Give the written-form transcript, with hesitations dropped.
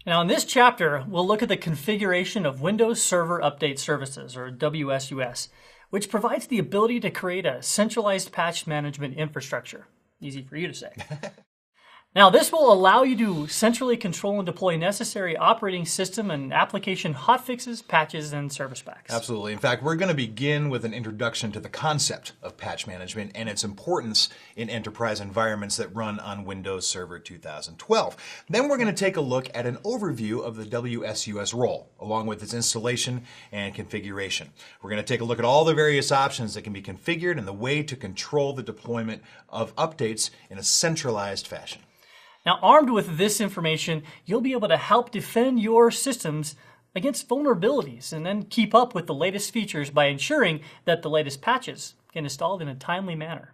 Now in this chapter, we'll look at the configuration of Windows Server Update Services, or WSUS, which provides the ability to create a centralized patch management infrastructure. Easy for you to say. Now, this will allow you to centrally control and deploy necessary operating system and application hotfixes, patches, and service packs. Absolutely. In fact, we're going to begin with an introduction to the concept of patch management and its importance in enterprise environments that run on Windows Server 2012. Then we're going to take a look at an overview of the WSUS role, along with its installation and configuration. We're going to take a look at all the various options that can be configured and the way to control the deployment of updates in a centralized fashion. Now, armed with this information, you'll be able to help defend your systems against vulnerabilities and then keep up with the latest features by ensuring that the latest patches get installed in a timely manner.